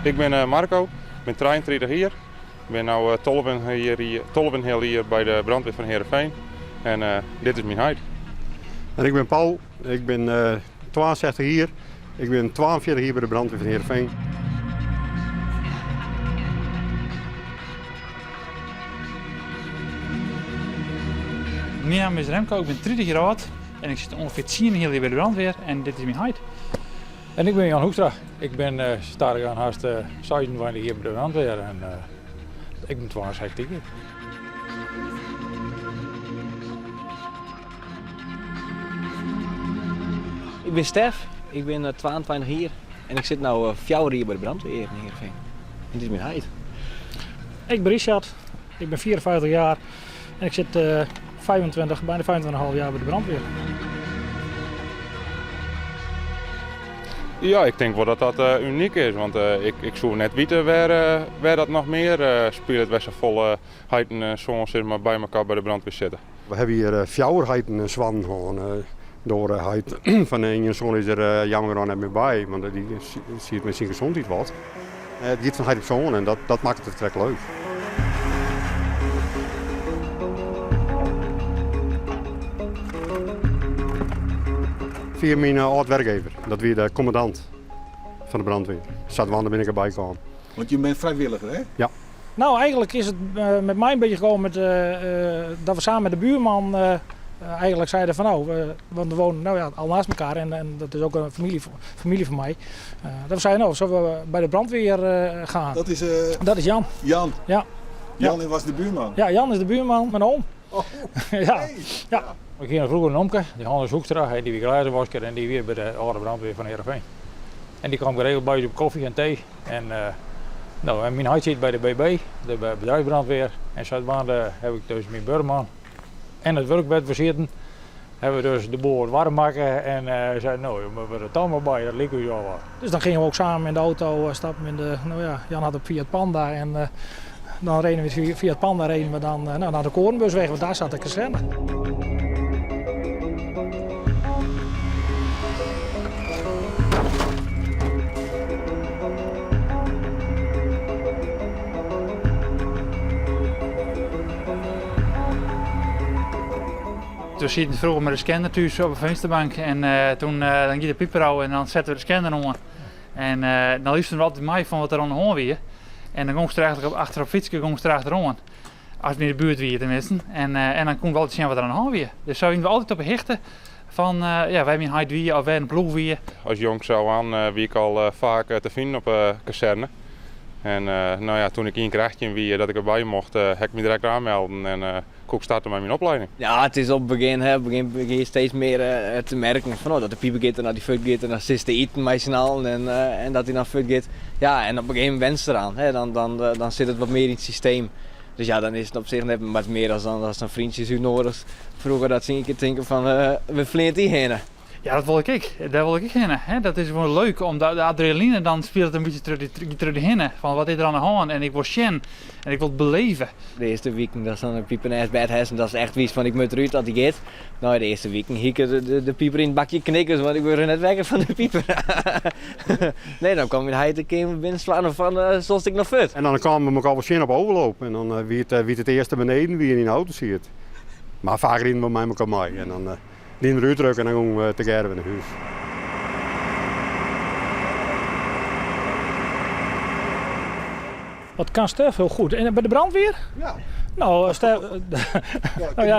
Ik ben Marco, ik ben 33 hier. Ik ben nu 12 heel hier bij de brandweer van Heerenveen. En dit is mijn huid. En ik ben Paul, ik ben 62 hier. Ik ben 42 hier bij de brandweer van Heerenveen. Mijn naam is Remco, ik ben 30 jaar oud en ik zit ongeveer 10 jaar hier bij de brandweer en dit is mijn huid. En ik ben Jan Hoekstra. Ik ben sterk aan haast 27 hier bij de brandweer en ik ben 62 hier. Ik ben Stef, ik ben 22 hier en ik zit nu 4 jaar hier bij de brandweer in Heerenveen. En dit is mijn huid. Ik ben Richard, ik ben 54 jaar en ik zit bijna 25,5 jaar bij de brandweer. Ja, ik denk wel dat dat uniek is, want ik zou net weten waar dat nog meer speelt, waar ze volle heiden en zongens maar bij elkaar bij de brandweer zitten. We hebben hier 4 heiden en zwan gewoon. Door heid van een zoon is er jammer genoeg net meer bij, want die ziet met zijn gezondheid wat. Het gaat van heid op zoon en dat maakt het trek leuk. Via mijn oud-werkgever, dat weer de commandant van de brandweer. Zat we aan de binnenkant bij komen. Want je bent vrijwilliger, hè? Ja. Nou, eigenlijk is het met mij een beetje gekomen dat we samen met de buurman eigenlijk zeiden van want we wonen al naast elkaar en dat is ook een familie van mij. Dat we zeiden zullen we bij de brandweer gaan. Dat is Jan. Jan. Ja. Jan was de buurman. Ja, Jan is de buurman, mijn oom. Oh. Ja. Hey. Ja. We gingen vroeger een omke, die Hannes Hoekstra, die weer glazenwasker en die weer bij de oude brandweer van Heerenveen. En die kwam geregeld bij op koffie en thee. En mijn huid zit bij de BB, de bedrijfsbrandweer. En Zuid-Maanden heb ik dus mijn buurman en het werkbed verzitten. Hebben we dus de boel warm maken en zeiden we hebben het allemaal bij, dat liep u al wat. Dus dan gingen we ook samen in de auto stappen in de, Jan had een Fiat Panda en dan reden we via het Panda naar de Korenbusweg, want daar zat de kazerne. We zitten vroeger met de scanner thuis op een vensterbank en toen dan ging de pieper aan en dan zetten we de scanner om. En dan luisteren we altijd mee van wat er aan de hand weer. En dan gingen ze er eigenlijk achter op fietsen gingen ze er achterom. Als we in de buurt weer tenminste. En dan konden we altijd zien wat er aan de hand weer. Dus zo zijn we altijd op hechten van wij hebben een huid weer of wij een ploeg weer. Als jong zo aan wie ik al vaak te vinden op kazerne. En toen ik 1 krachtje wie dat ik erbij mocht, heb ik me direct aanmelden en kon ik starten met mijn opleiding. Ja, het is op het begin begin je steeds meer te merken van dat de pieper gaat en dat die fut gaat en dan zit te eten met z'n allen en dat hij naar fut gaat. Ja, en op een gegeven moment wenst eraan. Hè, dan zit het wat meer in het systeem. Dus ja, dan is het op zich net wat meer als een vriendjes nodig. Vroeger dat zie ik het denken van we vleert die heen. Ja, dat wil ik. Daar wil ik heen. Dat is gewoon leuk, omdat de adrenaline dan speelt het een beetje terug heen. Van wat is er aan de hand en ik word sjen en ik wil het beleven. De eerste week dat is dan een pieper naast bed en dat is echt wies van ik moet eruit dat hij gaat. Nou, de eerste week hiek de pieper in het bakje knikkers, want ik word net weg van de pieper. Nee, dan kwam hij te keer binnenslaan van zoals ik nog fut. En dan kwamen we elkaar wel zin op overloop en dan wie het eerste beneden wie in de auto zit. Maar vaak reden we met elkaar mee en dan die eruit drukken en dan gaan we te gerven naar huis. Wat kan Stef heel goed. En bij de brandweer? Ja. Nou, Stef,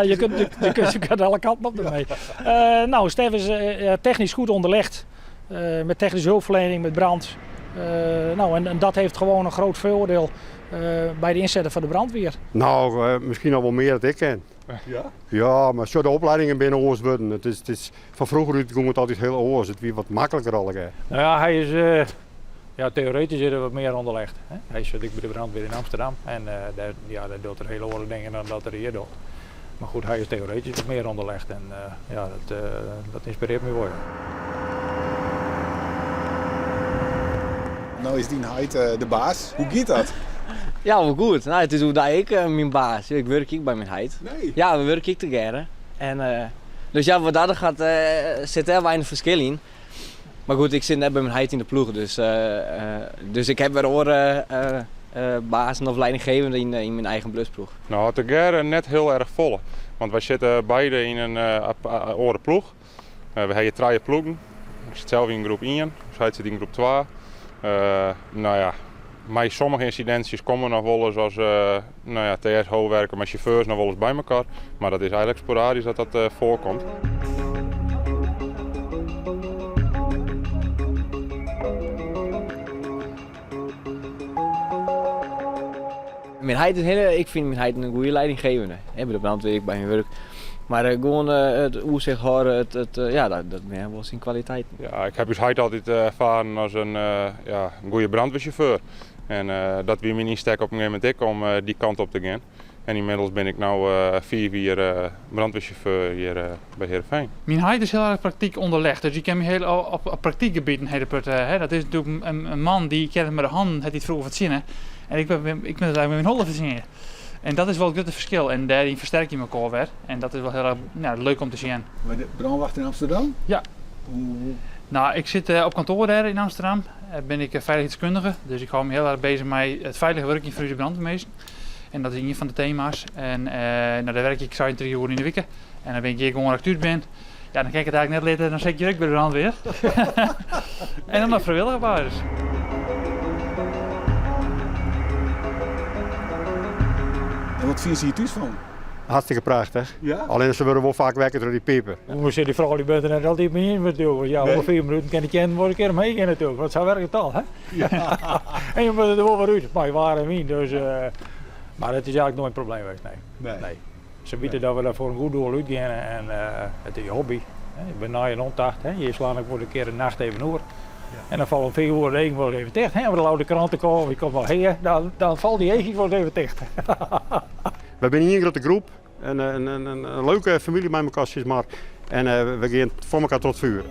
je kunt alle kanten op ermee. Stef is technisch goed onderlegd. Met technische hulpverlening, met brand. En dat heeft gewoon een groot voordeel bij de inzetten van de brandweer. Nou, misschien al wel meer dan ik ken. Ja? Ja, maar zo de opleidingen binnen oors worden. Het is van vroeger uit ging het altijd heel oors. Het weer wat makkelijker al. Nou ja, hij is theoretisch is er wat meer onderlegd. Hè? Hij zit bij de brandweer in Amsterdam en daar doet er hele andere dingen dan dat er hier doet. Maar goed, hij is theoretisch wat meer onderlegd en dat inspireert me wel. Nou is die huid de baas. Hoe gaat dat? Ja, wel goed. Nou, het is hoe dat ik mijn baas. Ik werk bij mijn heid. Nee. Ja, we werken together. En dus ja, wat dat gaat, zit er weinig verschil in. Maar goed, ik zit net bij mijn heid in de ploeg, dus ik heb weer oren bazen of leidinggevenden in mijn eigen blusploeg. Nou, het is net heel erg vol. Want wij zitten beide in een andere ploeg. We hebben 3 ploegen. Ik zit zelf in groep 1, zij zit in groep 2. Nou ja, met sommige incidenties komen nog wel eens als TS-hoofdwerker met chauffeurs nog wel eens bij elkaar. Maar dat is eigenlijk sporadisch dat dat voorkomt. Ik vind mijn heid een goede leidinggevende. Bij de brandweer, bij mijn werk. Maar gewoon het oerzicht houden, dat ben wel zijn kwaliteit. Ja, ik heb dus heid altijd ervaren als een goede brandweerchauffeur. En dat wie mijn insteek op een gegeven moment om die kant op te gaan. En inmiddels ben ik nu 4 jaar brandweerchauffeur hier bij Heerenveen. Mijn heid is heel erg praktiek onderlegd, dus ik ken me heel op praktiekgebieden. Dat is natuurlijk een man die kent met de handen, het iets vroeger verzinnen. En ik ben het eigenlijk met mijn handen verzinnen. En dat is wel het grote verschil. En daarin versterk je elkaar weer. En dat is wel heel erg leuk om te zien. Bij de brandwacht in Amsterdam? Ja. Nou, ik zit op kantoor daar in Amsterdam. Ben ik veiligheidskundige. Dus ik hou me heel erg bezig met het veilige werk in Friese brandweermeester. En dat is een van de thema's. En daar werk ik 3 uur in de week. En dan ben ik hier gewoon acteur ben. Ja, dan kijk ik het eigenlijk net later, dan zit je ook bij de brandweer. En dan op vrijwillige basis. En wat vind je hier thuis van? Hartstikke prachtig. Ja? Alleen ze worden wel vaak wekken door die piepen. Hoe zit die vrouw die bent er net altijd mee in natuurlijk. Ja, over 4 minuten kan ik je een keer mee gaan natuurlijk. Want zo werkt het al, hè? Ja. En je moet er wel weer uit. Maar waar en wie. Dus, maar het is eigenlijk nooit een probleem geweest, nee. Ze bieden dat we daar voor een goed doel uitgaan en het is je hobby. Ik ben na je rondtacht, je slaat ook voor een keer de nacht even over. Ja. En dan valt om 4 uur de regen wordt even dicht. En we laten de kranten komen, je komt wel heen, dan valt die regen wordt even dicht. We zijn hier een grote groep, een leuke familie met elkaar, maar. En we gaan voor elkaar tot vuur.